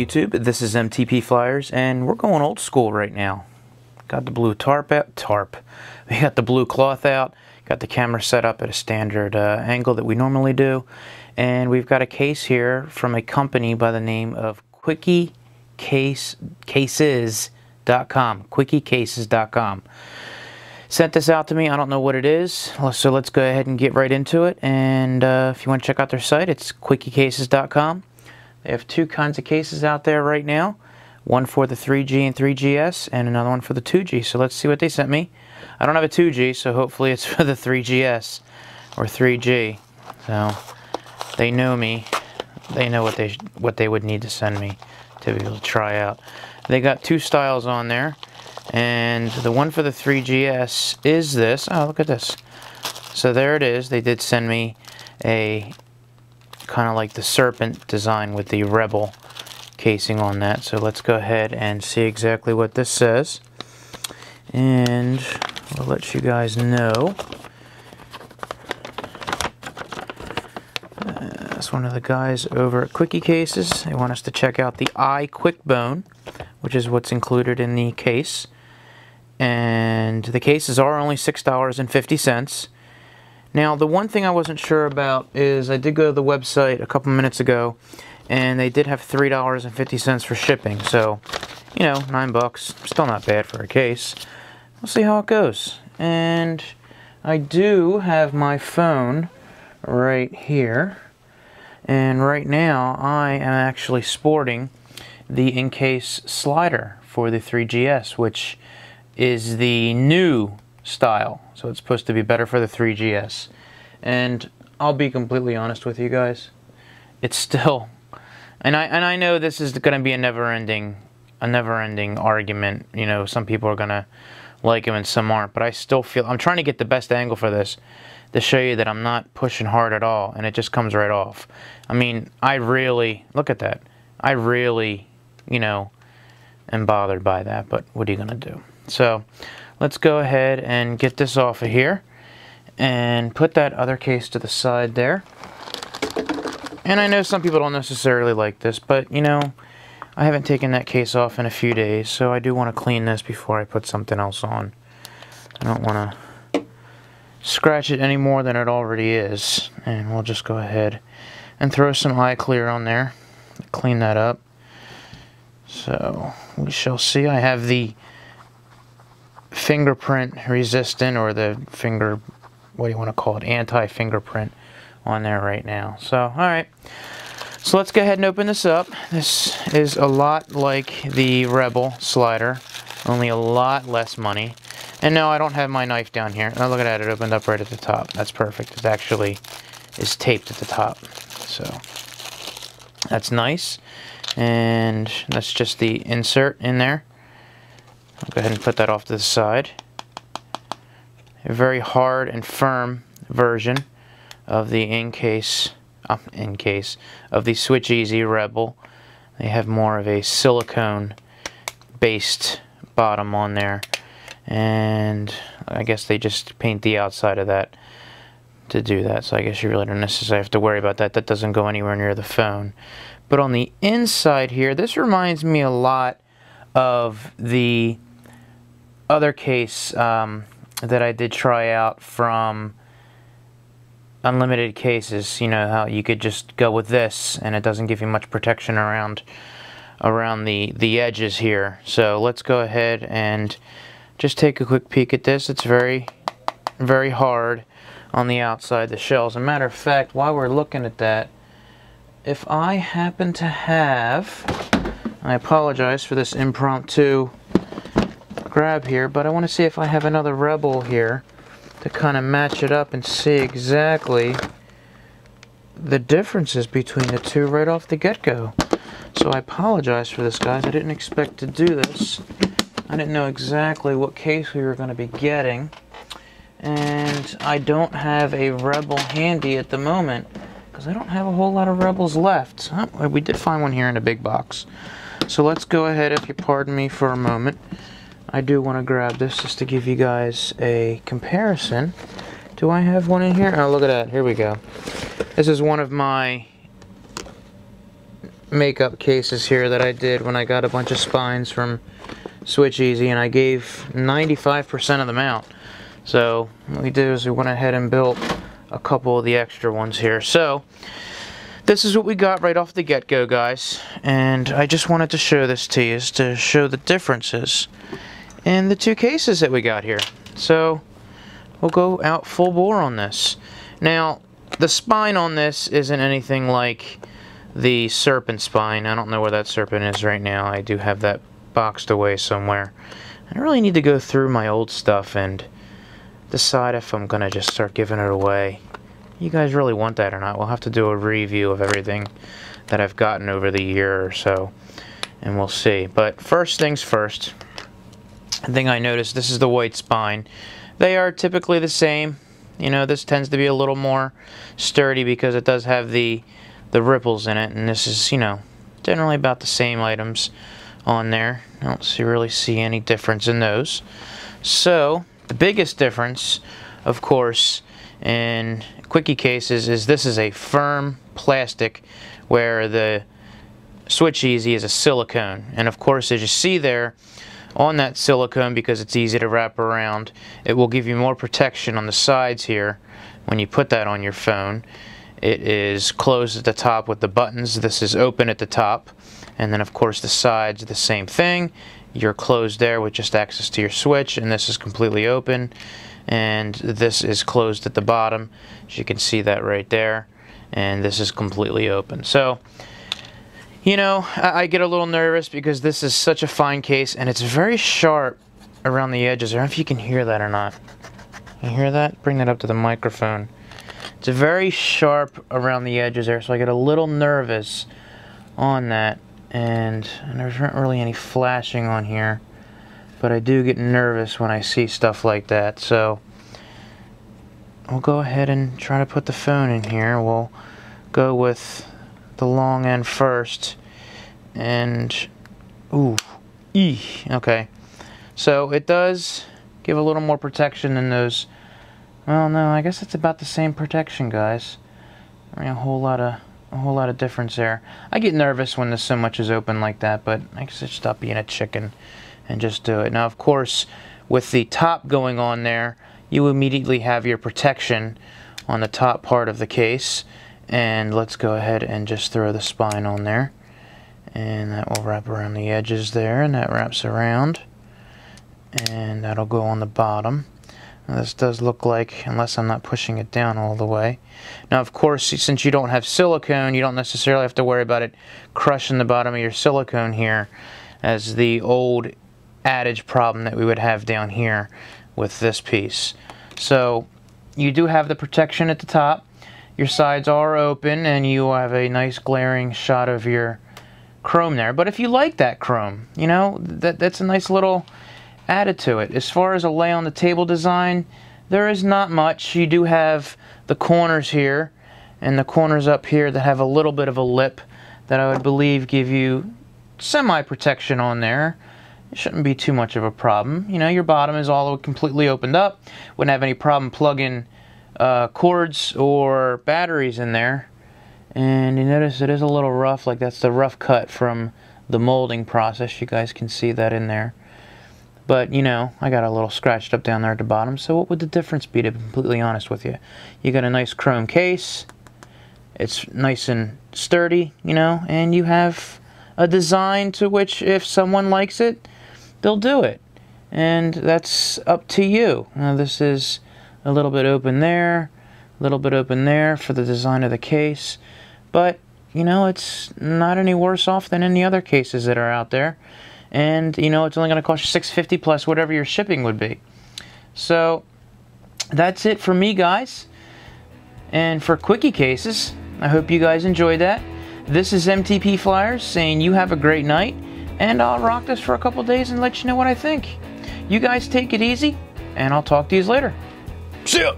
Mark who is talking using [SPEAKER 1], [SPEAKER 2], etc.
[SPEAKER 1] YouTube. This is MTP Flyers, and we're going old school right now. Got the blue We got the blue cloth out. Got the camera set up at a standard angle that we normally do, and we've got a case here from a company by the name of QuickieCases.com. QuickieCases.com. Sent this out to me. I don't know what it is, so let's go ahead and get right into it. And if you want to check out their site, it's QuickieCases.com. They have two kinds of cases out there right now. One for the 3G and 3GS, and another one for the 2G. So let's see what they sent me. I don't have a 2G, so hopefully it's for the 3GS or 3G. So they know me. They know what they would need to send me to be able to try out. They got two styles on there, and the one for the 3GS is this. Oh, look at this. So there it is. They did send me a kind of like the Serpent design with the Rebel casing on that. So let's go ahead and see exactly what this says, and I'll let you guys know. That's one of the guys over at Quickie Cases. They want us to check out the iQuickBone, which is what's included in the case. And the cases are only $6.50. Now, the one thing I wasn't sure about is I did go to the website a couple minutes ago, and they did have $3.50 for shipping. So, you know, $9, still not bad for a case. We'll see how it goes. And I do have my phone right here. And right now, I am actually sporting the in-case slider for the 3GS, which is the new style. So it's supposed to be better for the 3GS. And I'll be completely honest with you guys. It's still, and I know this is going to be a never-ending argument. You know, some people are going to like them and some aren't. But I still feel I'm trying to get the best angle for this to show you that I'm not pushing hard at all, and it just comes right off. I mean, I really, look at that. I really, you know, am bothered by that, but what are you gonna do? So let's go ahead and get this off of here and put that other case to the side there. And I know some people don't necessarily like this, but you know, I haven't taken that case off in a few days, so I do want to clean this before I put something else on. I don't want to scratch it any more than it already is, and we'll just go ahead and throw some eye clear on there, clean that up. So we shall see. I have the fingerprint resistant, or the finger, what do you want to call it, anti-fingerprint on there right now. So alright, so let's go ahead and open this up. This is a lot like the Rebel slider, only a lot less money. And no, I don't have my knife down here. Oh, look at that, it opened up right at the top. That's perfect. It actually is taped at the top. So that's nice. And that's just the insert in there. I'll go ahead and put that off to the side. A very hard and firm version of the in-case of the Switch Easy Rebel. They have more of a silicone based bottom on there, and I guess they just paint the outside of that to do that, so I guess you really don't necessarily have to worry about that. That doesn't go anywhere near the phone. But on the inside here, this reminds me a lot of the other case that I did try out from Unlimited Cases. You know how you could just go with this and it doesn't give you much protection around the edges here. So let's go ahead and just take a quick peek at this. It's very, very hard on the outside, the shell. As a matter of fact, while we're looking at that, if I happen to have, I apologize for this impromptu grab here, but I want to see if I have another Rebel here to kind of match it up and see exactly the differences between the two right off the get-go. So I apologize for this, guys. I didn't expect to do this. I didn't know exactly what case we were going to be getting, and I don't have a Rebel handy at the moment because I don't have a whole lot of Rebels left. Oh, we did find one here in a big box. So let's go ahead, if you pardon me for a moment. I do want to grab this just to give you guys a comparison. Do I have one in here? Oh, look at that. Here we go. This is one of my makeup cases here that I did when I got a bunch of spines from SwitchEasy, and I gave 95% of them out. So what we did is we went ahead and built a couple of the extra ones here. So this is what we got right off the get-go, guys, and I just wanted to show this to you to show the differences in the two cases that we got here. So we'll go out full bore on this. Now, the spine on this isn't anything like the Serpent spine. I don't know where that Serpent is right now. I do have that boxed away somewhere. I really need to go through my old stuff and decide if I'm gonna just start giving it away. You guys really want that or not? We'll have to do a review of everything that I've gotten over the year or so, and we'll see. But first things first, the thing I noticed, this is the white spine. They are typically the same. You know, this tends to be a little more sturdy because it does have the ripples in it, and this is, you know, generally about the same items on there. I don't really see any difference in those. So the biggest difference, of course, in quickie cases is this is a firm plastic, where the SwitchEasy is a silicone. And of course, as you see there on that silicone, because it's easy to wrap around, it will give you more protection on the sides here when you put that on your phone. It is closed at the top with the buttons. This is open at the top, and then of course the sides the same thing. You're closed there with just access to your switch, and this is completely open, and this is closed at the bottom, as you can see that right there, and this is completely open. So, you know, I get a little nervous because this is such a fine case, and it's very sharp around the edges. I don't know if you can hear that or not. Can you hear that? Bring that up to the microphone. It's very sharp around the edges there, so I get a little nervous on that. And there's not really any flashing on here, but I do get nervous when I see stuff like that. So we'll go ahead and try to put the phone in here. We'll go with the long end first, and okay, so it does give a little more protection than those. Well, no, I guess it's about the same protection, guys. I mean, a whole lot of difference there. I get nervous when this so much is open like that, but I guess I should stop being a chicken and just do it. Now, of course, with the top going on there, you immediately have your protection on the top part of the case. And let's go ahead and just throw the spine on there, and that will wrap around the edges there, and that wraps around, and that'll go on the bottom. Now, this does look like, unless I'm not pushing it down all the way. Now, of course, since you don't have silicone, you don't necessarily have to worry about it crushing the bottom of your silicone here, as the old adage problem that we would have down here with this piece. So you do have the protection at the top. Your sides are open, and you have a nice glaring shot of your chrome there. But if you like that chrome, you know, that's a nice little added to it. As far as a lay on the table design, there is not much. You do have the corners here and the corners up here that have a little bit of a lip that I would believe give you semi-protection on there. It shouldn't be too much of a problem. You know, your bottom is all completely opened up. Wouldn't have any problem plugging cords or batteries in there. And you notice it is a little rough, like that's the rough cut from the molding process. You guys can see that in there. But, you know, I got a little scratched up down there at the bottom, so what would the difference be, to be completely honest with you? You got a nice chrome case, it's nice and sturdy, you know, and you have a design to which if someone likes it, they'll do it. And that's up to you. Now, this is a little bit open there, a little bit open there for the design of the case, but, you know, it's not any worse off than any other cases that are out there. And, you know, it's only going to cost you $6.50 plus whatever your shipping would be. So, that's it for me, guys. And for quickie cases, I hope you guys enjoyed that. This is MTP Flyers saying you have a great night, and I'll rock this for a couple days and let you know what I think. You guys take it easy, and I'll talk to you later. See ya!